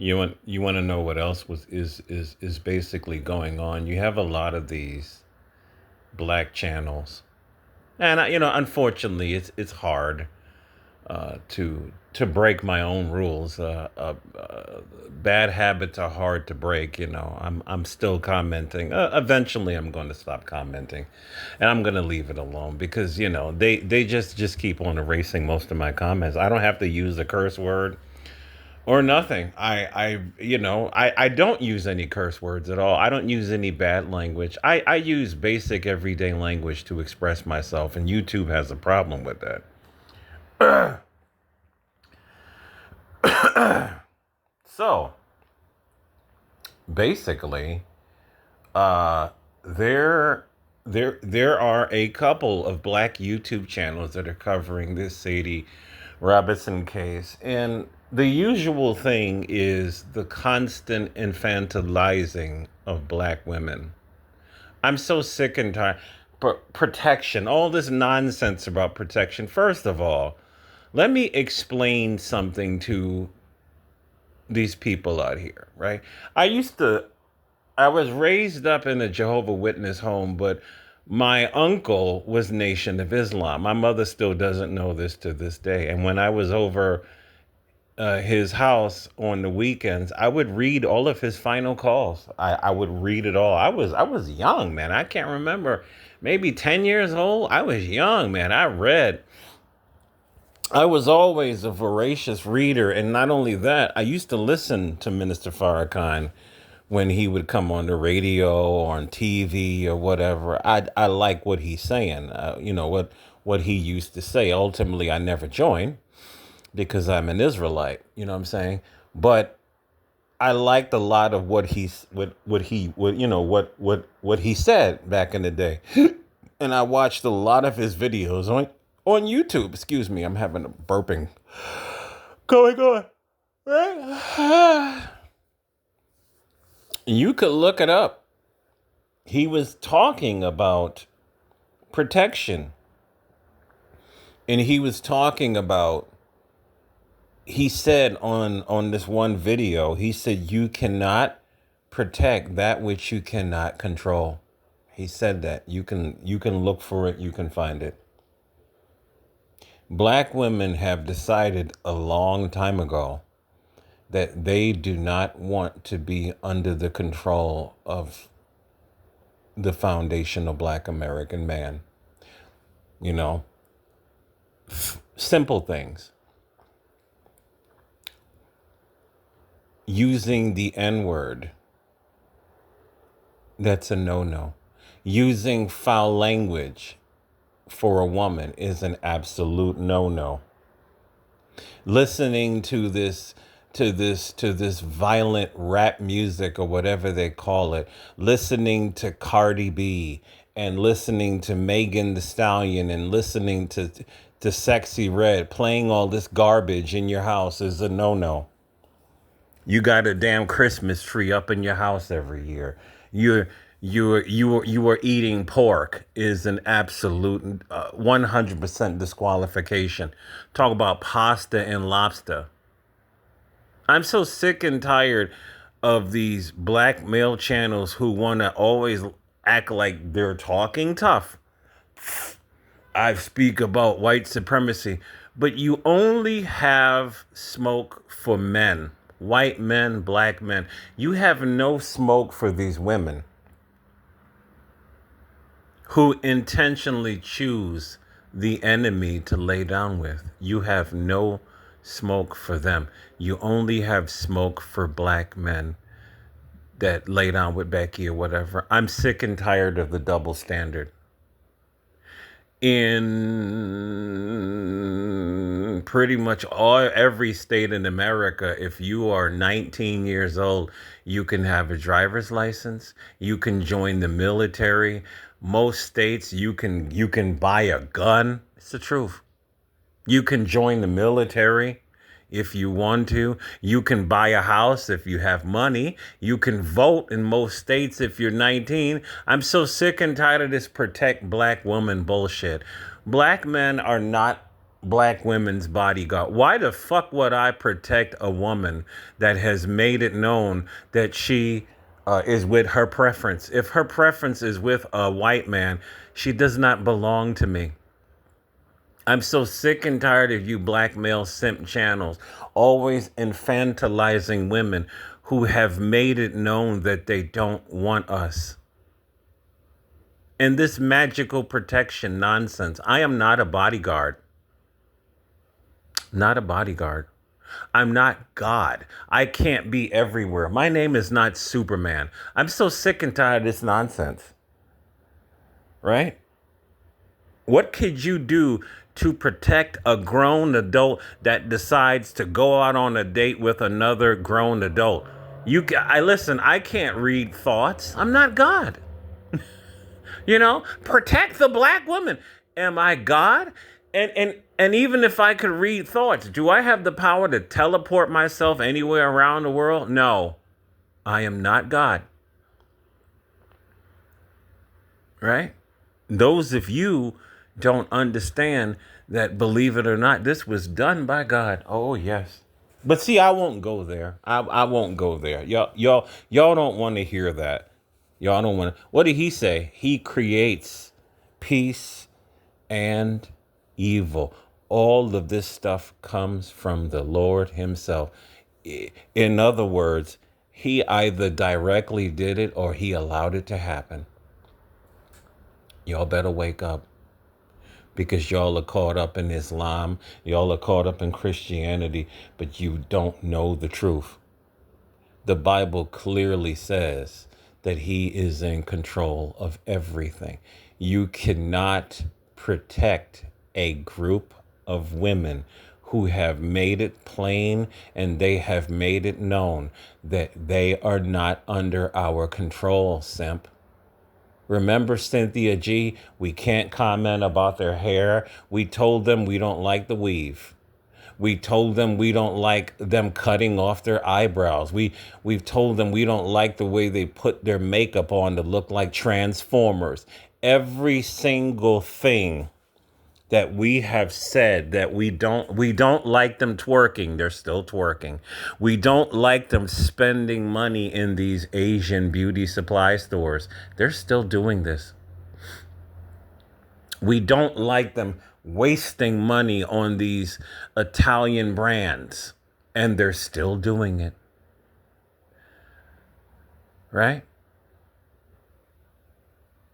You want to know what else is basically going on? You have a lot of these black channels, and unfortunately, it's hard to break my own rules. Bad habits are hard to break. I'm still commenting. Eventually, I'm going to stop commenting, and I'm going to leave it alone because they just keep on erasing most of my comments. I don't have to use a curse word or nothing. I don't use any curse words at all. I don't use any bad language. I use basic everyday language to express myself, and YouTube has a problem with that. So basically, uh, there there are a couple of black YouTube channels that are covering this Sadie Robertson case, and the usual thing is the constant infantilizing of black women. I'm so sick and tired. Protection, all this nonsense about protection. First of all, let me explain something to these people out here, right? I used to, I was raised up in a Jehovah Witness home, but my uncle was Nation of Islam. My mother still doesn't know this to this day. And when I was over his house on the weekends, I would read all of his final calls. I would read it all. I was young, man. I can't remember. Maybe 10 years old. I was young, man. I was always a voracious reader, and not only that, I used to listen to Minister Farrakhan when he would come on the radio or on TV or whatever. I like what he's saying. What he used to say. Ultimately, I never joined because I'm an Israelite. You know what I'm saying? But I liked a lot of what he said back in the day, and I watched a lot of his videos on YouTube. Excuse me, I'm having a burping going on. Right? You could look it up. He was talking about protection, and he was talking about. He said on this one video, he said you cannot protect that which you cannot control. He said that you can look for it, you can find it. Black women have decided a long time ago that they do not want to be under the control of the foundational black American man. You know, simple things. Using the N word, that's a no no. Using foul language for a woman is an absolute no no. Listening to this violent rap music or whatever they call it, listening to Cardi B and listening to Megan the Stallion and listening to Sexy Red, playing all this garbage in your house is a no no. You got a damn Christmas tree up in your house every year. You're you are eating pork is an absolute 100% disqualification. Talk about pasta and lobster. I'm so sick and tired of these black male channels who want to always act like they're talking tough. I speak about white supremacy, but you only have smoke for men, white men, black men. You have no smoke for these women who intentionally choose the enemy to lay down with. You have no smoke for them. You only have smoke for black men that lay down with Becky or whatever. I'm sick and tired of the double standard. In pretty much every state in America, if you are 19 years old, you can have a driver's license. You can join the military. Most states, you can buy a gun. It's the truth. You can join the military if you want to. You can buy a house if you have money. You can vote in most states if you're 19. I'm so sick and tired of this protect black woman bullshit. Black men are not. black women's bodyguard. Why the fuck would I protect a woman that has made it known that she is with her preference? If her preference is with a white man, she does not belong to me. I'm so sick and tired of you black male simp channels always infantilizing women who have made it known that they don't want us. And this magical protection nonsense. I am not a bodyguard. Not a bodyguard. I'm not God. I can't be everywhere. My name is not Superman. I'm so sick and tired of this nonsense. Right? What could you do to protect a grown adult that decides to go out on a date with another grown adult? I listen, I can't read thoughts. I'm not God. Protect the black woman. Am I God? And even if I could read thoughts, do I have the power to teleport myself anywhere around the world? No. I am not God. Right? Those of you don't understand that, believe it or not, this was done by God. Oh yes. But see, I won't go there. I won't go there. Y'all don't want to hear that. Y'all don't want to. What did he say? He creates peace and evil. All of this stuff comes from the Lord himself. In other words, he either directly did it or he allowed it to happen. Y'all better wake up, because y'all are caught up in Islam. Y'all are caught up in Christianity, but you don't know the truth. The Bible clearly says that he is in control of everything. You cannot protect a group of women who have made it plain and they have made it known that they are not under our control, simp. Remember Cynthia G? We can't comment about their hair. We told them we don't like the weave. We told them we don't like them cutting off their eyebrows. We've told them we don't like the way they put their makeup on to look like Transformers. Every single thing that we have said, that we don't like them twerking. They're still twerking. We don't like them spending money in these Asian beauty supply stores. They're still doing this. We don't like them wasting money on these Italian brands, and they're still doing it. Right?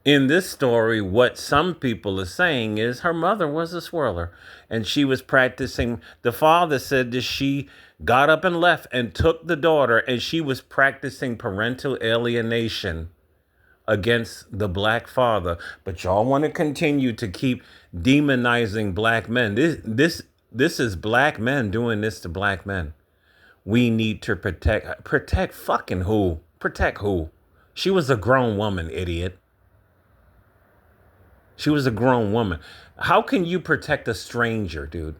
In this story, what some people are saying is her mother was a swirler and she was practicing. The father said that she got up and left and took the daughter, and she was practicing parental alienation against the black father. But y'all want to continue to keep demonizing black men. This is black men doing this to black men. We need to protect fucking who? Protect who? She was a grown woman, idiot. She was a grown woman. How can you protect a stranger, dude?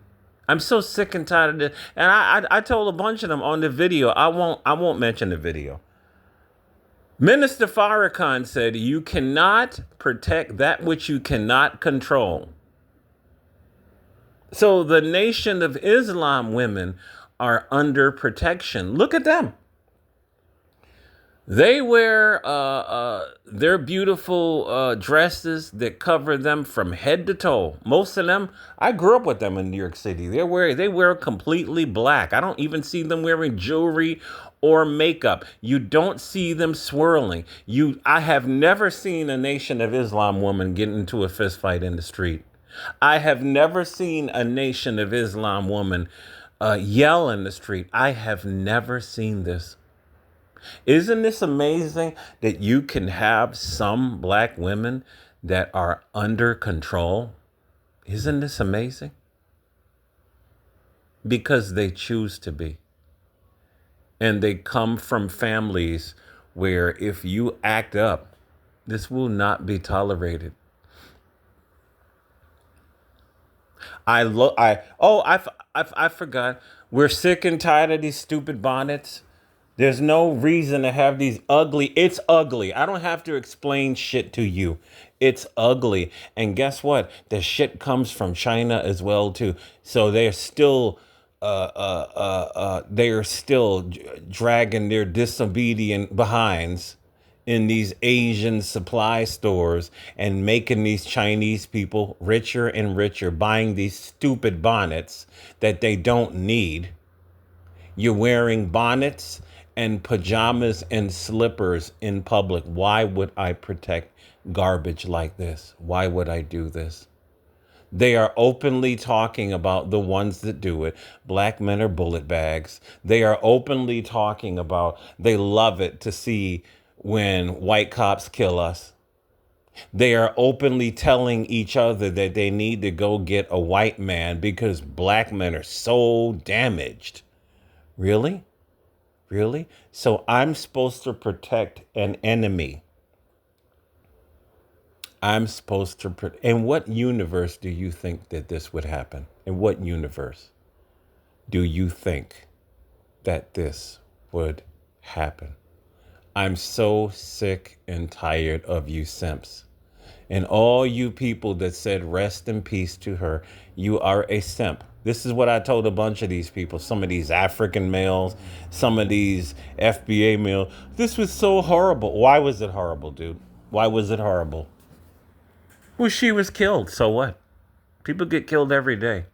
I'm so sick and tired of this. And I told a bunch of them on the video. I won't mention the video. Minister Farrakhan said, you cannot protect that which you cannot control. So the Nation of Islam women are under protection. Look at them. They wear their beautiful dresses that cover them from head to toe. Most of them, I grew up with them in New York City. They wear completely black. I don't even see them wearing jewelry or makeup. You don't see them swirling. I have never seen a Nation of Islam woman get into a fist fight in the street. I have never seen a Nation of Islam woman yell in the street. I have never seen this. Isn't this amazing that you can have some black women that are under control? Isn't this amazing? Because they choose to be. And they come from families where if you act up, this will not be tolerated. I forgot. We're sick and tired of these stupid bonnets. There's no reason to have these ugly. It's ugly. I don't have to explain shit to you. It's ugly. And guess what? The shit comes from China as well too. So they are still dragging their disobedient behinds in these Asian supply stores and making these Chinese people richer and richer, buying these stupid bonnets that they don't need. You're wearing bonnets and pajamas and slippers in public. Why would I protect garbage like this? Why would I do this? They are openly talking about the ones that do it. Black men are bullet bags. They are openly talking about they love it to see when white cops kill us. They are openly telling each other that they need to go get a white man because black men are so damaged. Really? Really? So I'm supposed to protect an enemy. I'm supposed to. In what universe do you think that this would happen? In what universe do you think that this would happen? I'm so sick and tired of you simps. And all you people that said rest in peace to her, you are a simp. This is what I told a bunch of these people, some of these African males, some of these FBA males. This was so horrible. Why was it horrible, dude? Why was it horrible? Well, she was killed. So what? People get killed every day.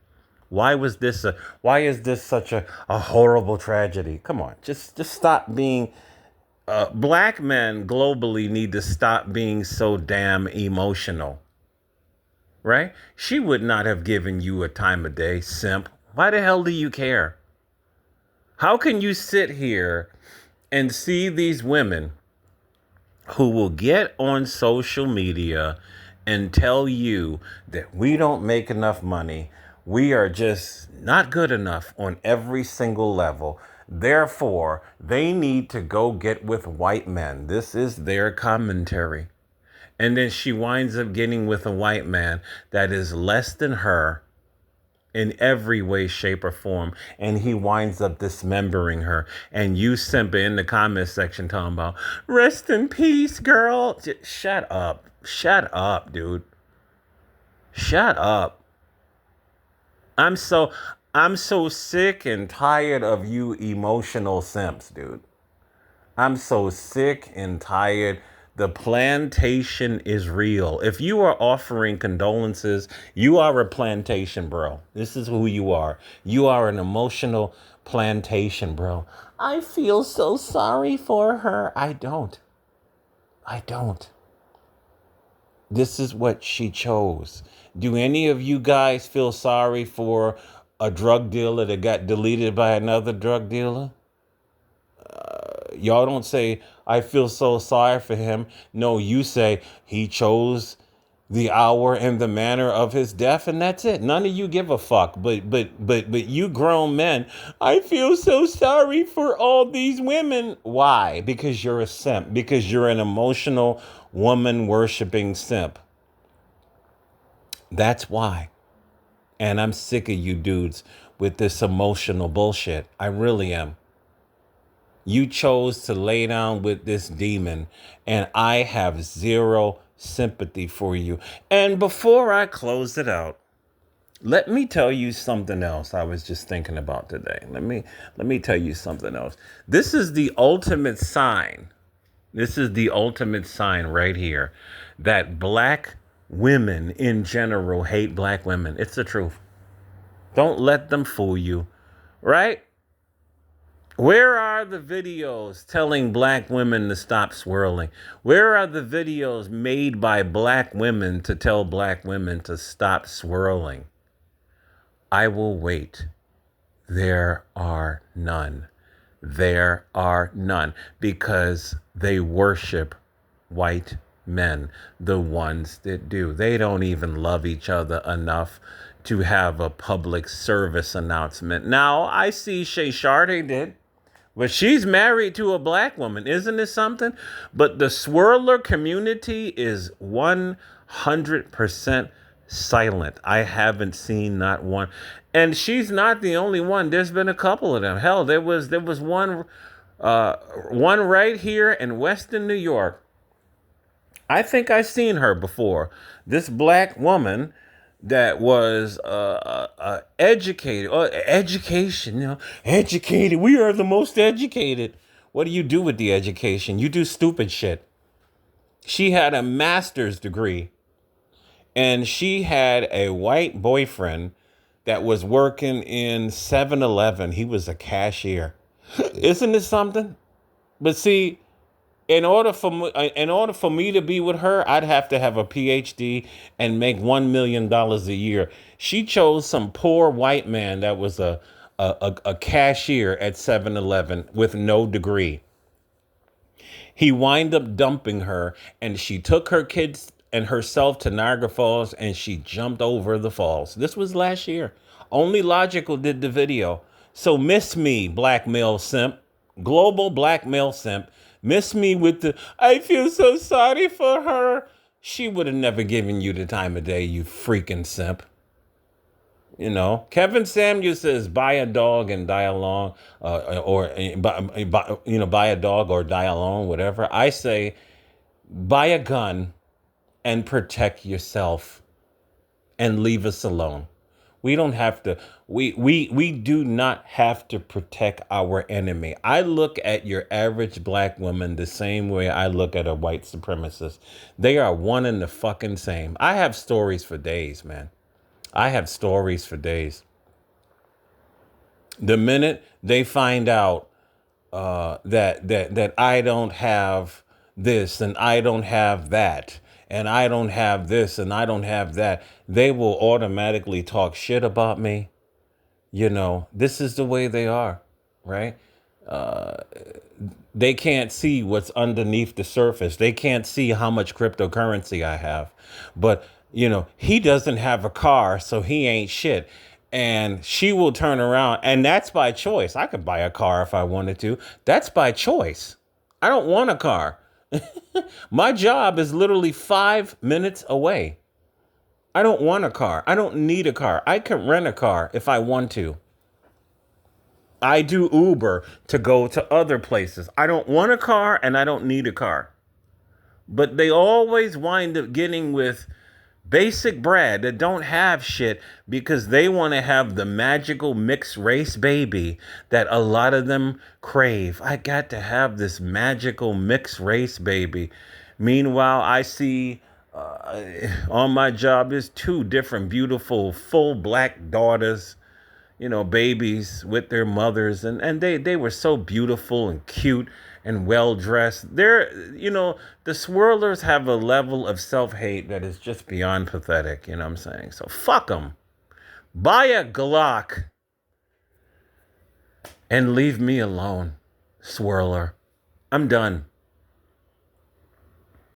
Why is this such a horrible tragedy? Come on, just stop being black men globally need to stop being so damn emotional, right? She would not have given you a time of day, simp. Why the hell do you care? How can you sit here and see these women who will get on social media and tell you that we don't make enough money? We are just not good enough on every single level. Therefore, they need to go get with white men. This is their commentary. And then she winds up getting with a white man that is less than her in every way, shape, or form. And he winds up dismembering her. And you simp in the comment section talking about, rest in peace, girl. Just shut up. Shut up, dude. Shut up. I'm so I'm so sick and tired of you emotional simps, dude. I'm so sick and tired. The plantation is real. If you are offering condolences, you are a plantation, bro. This is who you are. You are an emotional plantation, bro. I feel so sorry for her. I don't. I don't. This is what she chose. Do any of you guys feel sorry for a drug dealer that got deleted by another drug dealer? Y'all don't say, I feel so sorry for him. No, you say, he chose the hour and the manner of his death, and that's it. None of you give a fuck. But you grown men, I feel so sorry for all these women. Why? Because you're a simp. Because you're an emotional woman worshiping simp. That's why. And I'm sick of you dudes with this emotional bullshit. I really am. You chose to lay down with this demon, and I have zero sympathy for you. And before I close it out, let me tell you something else I was just thinking about today. Let me tell you something else. This is the ultimate sign. This is the ultimate sign right here that black women in general hate black women. It's the truth. Don't let them fool you, right? Where are the videos telling black women to stop swirling? Where are the videos made by black women to tell black women to stop swirling? I will wait. There are none. There are none because they worship white men, the ones that do. They don't even love each other enough to have a public service announcement. Now, I see Shay Sade did. But she's married to a black woman. Isn't it something? But the swirler community is 100% silent. I haven't seen not one. And she's not the only one. There's been a couple of them. Hell, there was one. Uh, One right here in Weston, New York. I think I've seen her before. This black woman that was educated, education, educated. We are the most educated. What do you do with the education? You do stupid shit. She had a master's degree and she had a white boyfriend that was working in 7-Eleven. He was a cashier. Isn't it something? But see, in order for me to be with her, I'd have to have a PhD and make $1 million a year. She chose some poor white man that was a cashier at 7-Eleven with no degree. He wind up dumping her, and she took her kids and herself to Niagara Falls, and she jumped over the falls. This was last year. Only Logical did the video. So miss me, black male simp, global black male simp. Miss me with the, I feel so sorry for her. She would have never given you the time of day, you freaking simp. Kevin Samuel says, buy a dog and die alone, buy a dog or die alone, whatever. I say, buy a gun and protect yourself and leave us alone. We don't have to, we do not have to protect our enemy. I look at your average black woman the same way I look at a white supremacist. They are one and the fucking same. I have stories for days, man. I have stories for days. The minute they find out that I don't have this and I don't have that and I don't have this and I don't have that, they will automatically talk shit about me. This is the way they are, right? They can't see what's underneath the surface. They can't see how much cryptocurrency I have. But, he doesn't have a car, so he ain't shit. And she will turn around, and that's by choice. I could buy a car if I wanted to. That's by choice. I don't want a car. My job is literally 5 minutes away. I don't want a car. I don't need a car. I can rent a car if I want to. I do Uber to go to other places. I don't want a car and I don't need a car. But they always wind up getting with basic Brad that don't have shit because they want to have the magical mixed race baby that a lot of them crave. I got to have this magical mixed race baby. Meanwhile, I see on my job there's two different beautiful full black daughters, babies with their mothers, and they were so beautiful and cute and well dressed. The swirlers have a level of self hate that is just beyond pathetic. You know what I'm saying? So fuck them. Buy a Glock and leave me alone, swirler. I'm done.